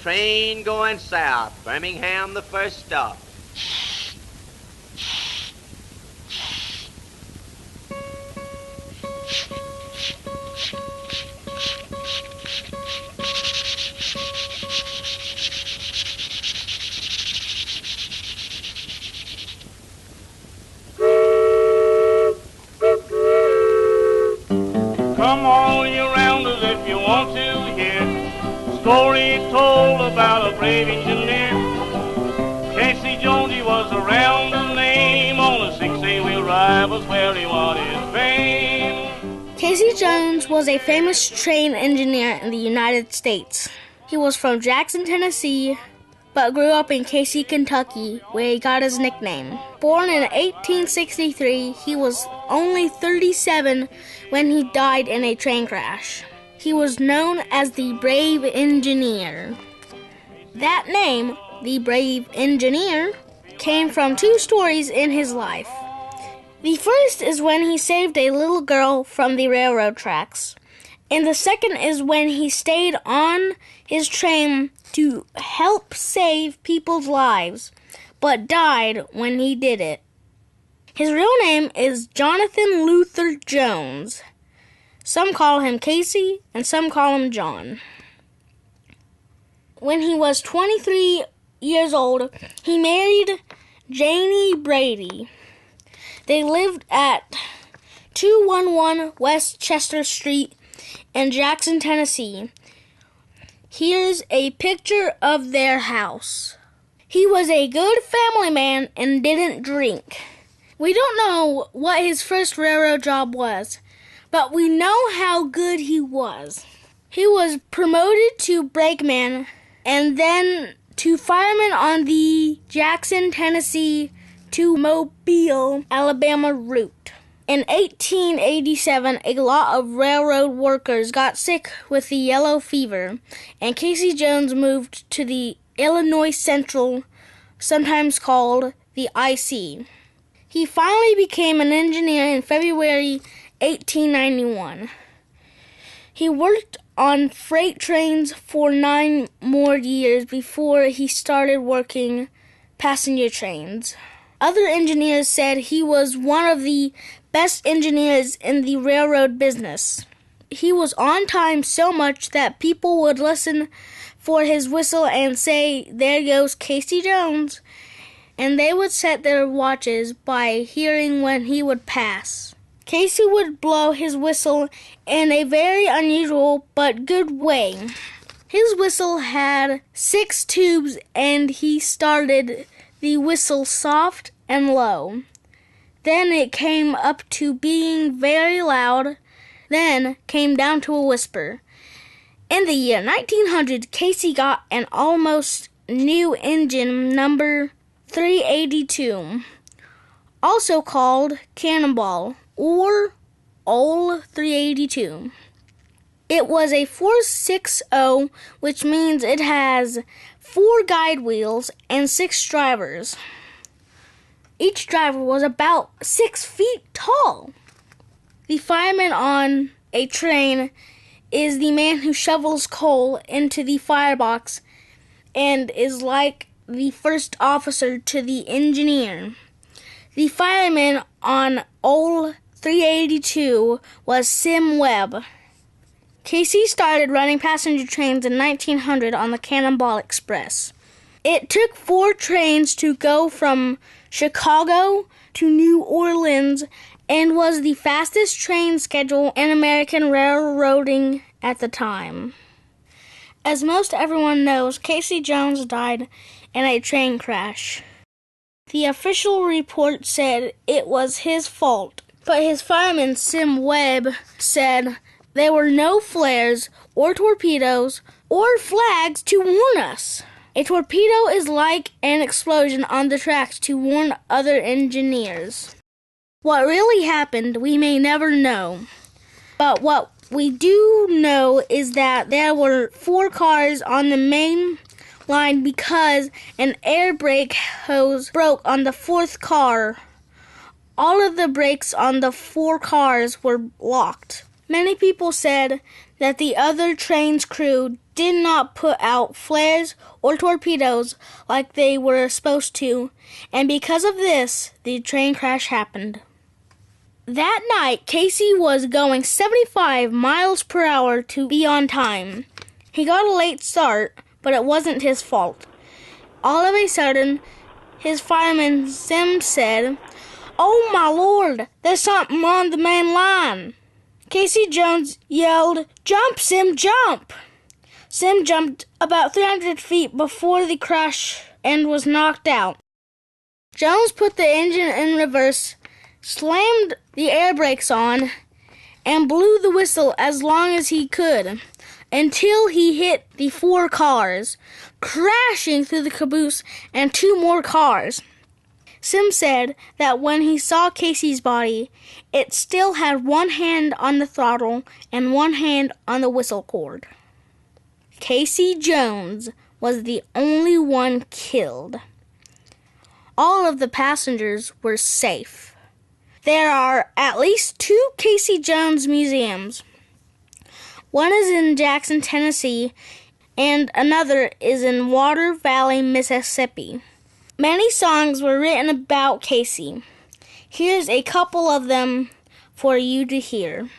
Train going south, Birmingham the first stop. Come all you rounders if you want to hear a story told about a brave engineer. Casey Jones, he was around his name. On a 6-8-wheel ride was where he won his fame. Casey Jones was a famous train engineer in the United States. He was from Jackson, Tennessee, but grew up in Casey, Kentucky, where he got his nickname. Born in 1863, he was only 37 when he died in a train crash. He was known as the Brave Engineer. That name, the Brave Engineer, came from two stories in his life. The first is when he saved a little girl from the railroad tracks, and the second is when he stayed on his train to help save people's lives, but died when he did it. His real name is Jonathan Luther Jones. Some call him Casey, and some call him John. When he was 23 years old, he married Janie Brady. They lived at 211 West Chester Street in Jackson, Tennessee. Here's a picture of their house. He was a good family man and didn't drink. We don't know what his first railroad job was, but we know how good he was. He was promoted to brakeman and then to fireman on the Jackson, Tennessee to Mobile, Alabama route. In 1887, a lot of railroad workers got sick with the yellow fever, and Casey Jones moved to the Illinois Central, sometimes called the IC. He finally became an engineer in February 1891. He worked on freight trains for 9 more years before he started working passenger trains. Other engineers said he was one of the best engineers in the railroad business. He was on time so much that people would listen for his whistle and say, "There goes Casey Jones," and they would set their watches by hearing when he would pass. Casey would blow his whistle in a very unusual but good way. His whistle had 6 tubes, and he started the whistle soft and low. Then it came up to being very loud, then came down to a whisper. In the year 1900, Casey got an almost new engine, number 382, also called Cannonball or Old 382. It was a 460, which means it has 4 guide wheels and 6 drivers. Each driver was about 6 feet tall. The fireman on a train is the man who shovels coal into the firebox and is like the first officer to the engineer. The fireman on Old 382 was Sim Webb. Casey started running passenger trains in 1900 on the Cannonball Express. It took 4 trains to go from Chicago to New Orleans and was the fastest train schedule in American railroading at the time. As most everyone knows, Casey Jones died in a train crash. The official report said it was his fault, but his fireman Sim Webb said there were no flares or torpedoes or flags to warn us. A torpedo is like an explosion on the tracks to warn other engineers. What really happened, we may never know. But what we do know is that there were 4 cars on the main line because an air brake hose broke on the 4th car. All of the brakes on the 4 cars were locked. Many people said that the other train's crew did not put out flares or torpedoes like they were supposed to, and because of this, the train crash happened. That night, Casey was going 75 miles per hour to be on time. He got a late start, but it wasn't his fault. All of a sudden, his fireman Sim said, "Oh my Lord, there's something on the main line." Casey Jones yelled, "Jump, Sim, jump!" Sim jumped about 300 feet before the crash and was knocked out. Jones put the engine in reverse, slammed the air brakes on, and blew the whistle as long as he could until he hit the 4 cars, crashing through the caboose and 2 more cars. Sim said that when he saw Casey's body, it still had 1 hand on the throttle and 1 hand on the whistle cord. Casey Jones was the only one killed. All of the passengers were safe. There are at least 2 Casey Jones museums. One is in Jackson, Tennessee, and another is in Water Valley, Mississippi. Many songs were written about Casey. Here's a couple of them for you to hear.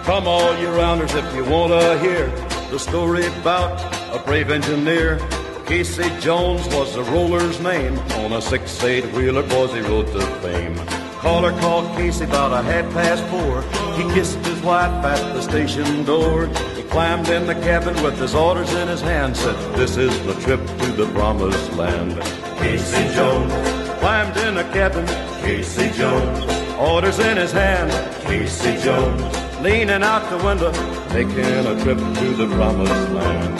Come all you rounders if you want to hear the story about a brave engineer. Casey Jones was the roller's name. On a 6-8 wheeler, boys, he rode to fame. Caller called Casey about 4:30. He kissed his wife at the station door. He climbed in the cabin with his orders in his hand, said, "This is the trip to the promised land." Casey Jones climbed in the cabin. Casey Jones, orders in his hand. Casey Jones, leaning out the window, taking a trip to the promised land.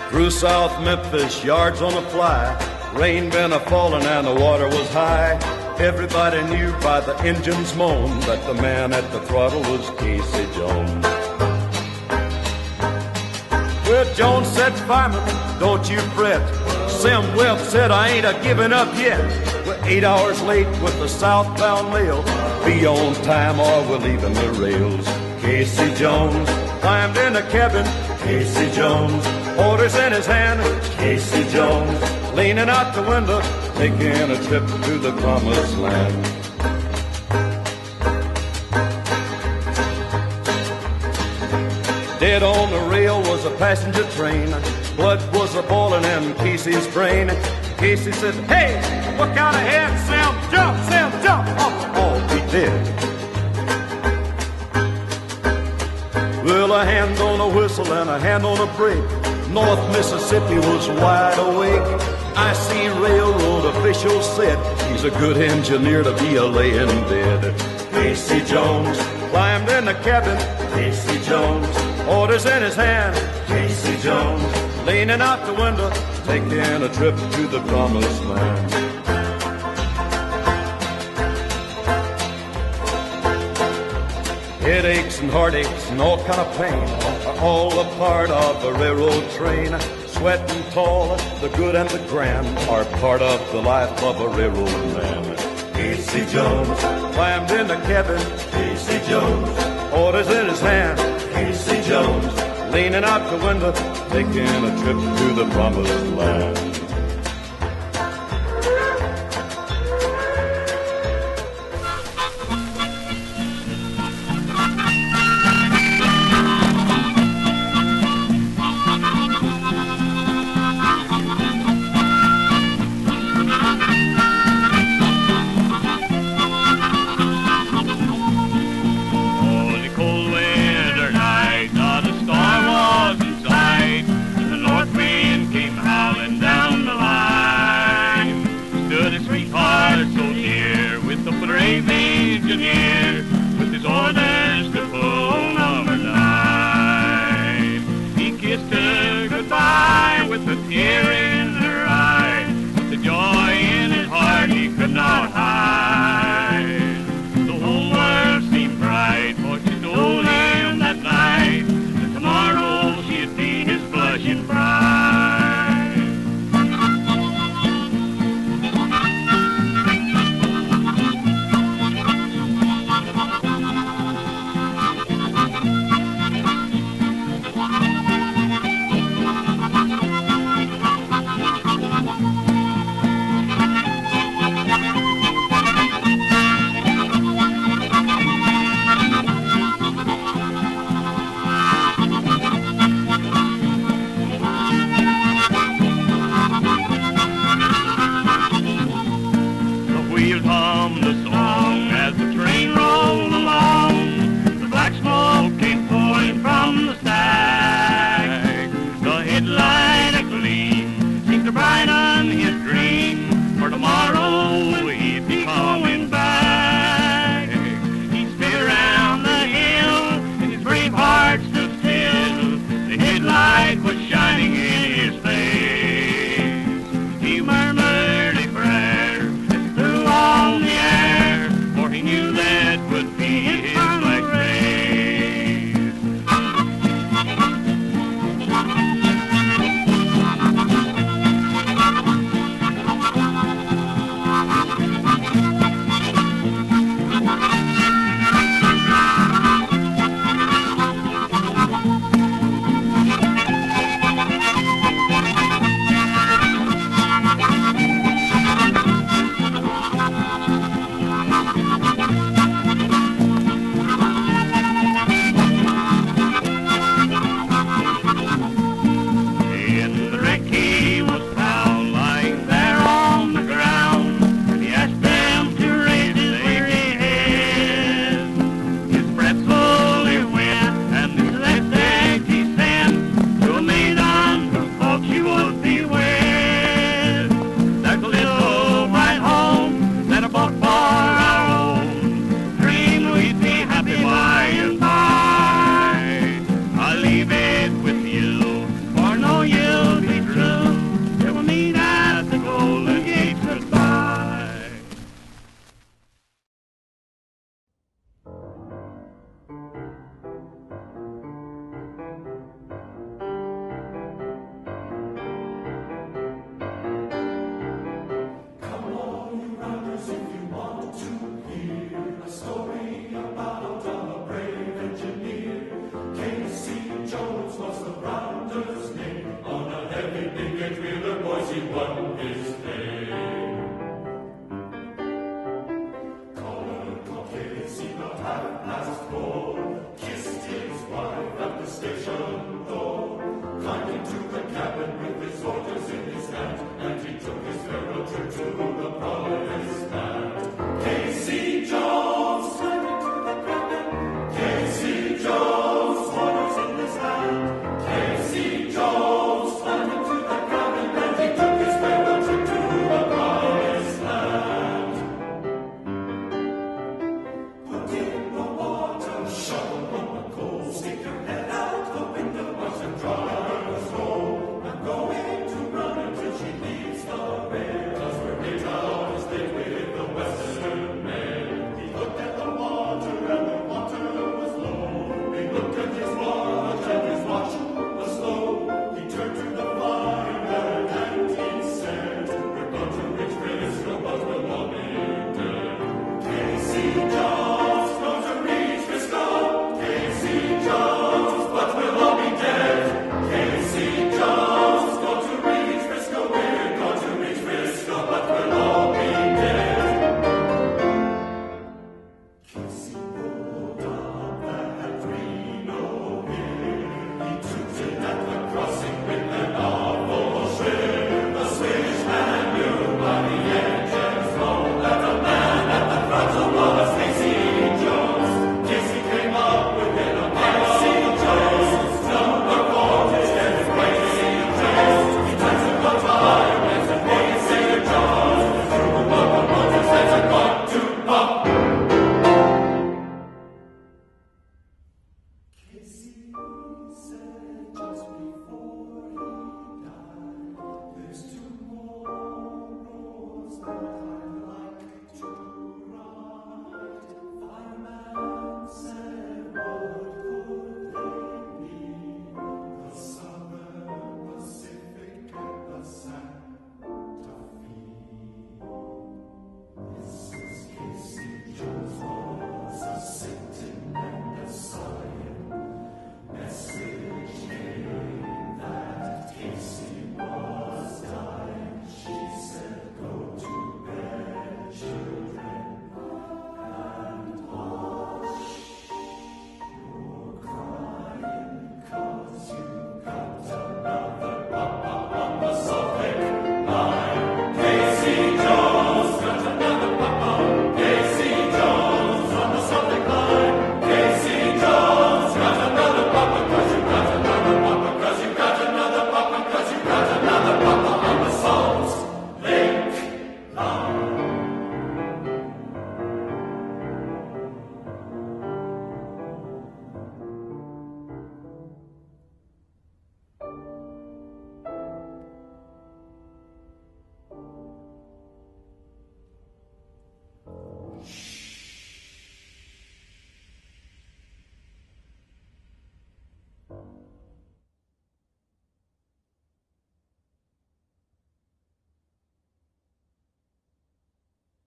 Through South Memphis, yards on the fly, rain been a-falling and the water was high. Everybody knew by the engine's moan that the man at the throttle was Casey Jones. Well, Jones said, "Fireman, don't you fret." Sim Webb said, "I ain't a-giving up yet." We're 8 hours late with the southbound mail. Be on time or we're leaving the rails. Casey Jones climbed in the cabin. Casey Jones, orders in his hand. Casey Jones, leaning out the window, taking a trip to the promised land. Dead on the rail was a passenger train. Blood was a-boiling in Casey's brain. Casey said, "Hey, look out ahead, Sam, jump, Sam, jump." Oh, he did. Well, a hand on a whistle and a hand on a brake. North Mississippi was wide awake. I see railroad officials said he's a good engineer to be a-laying dead. Casey Jones climbed in the cabin. Casey Jones, orders in his hand. Casey Jones, leaning out the window, taking a trip to the promised land. Headaches and heartaches and all kind of pain are all a part of a railroad train. Sweat and toil, the good and the grand, are part of the life of a railroad man. Casey Jones climbed in the cabin. Casey Jones, orders in his hand. Casey Jones, leaning out the window, taking a trip to the promised land. Down engineer.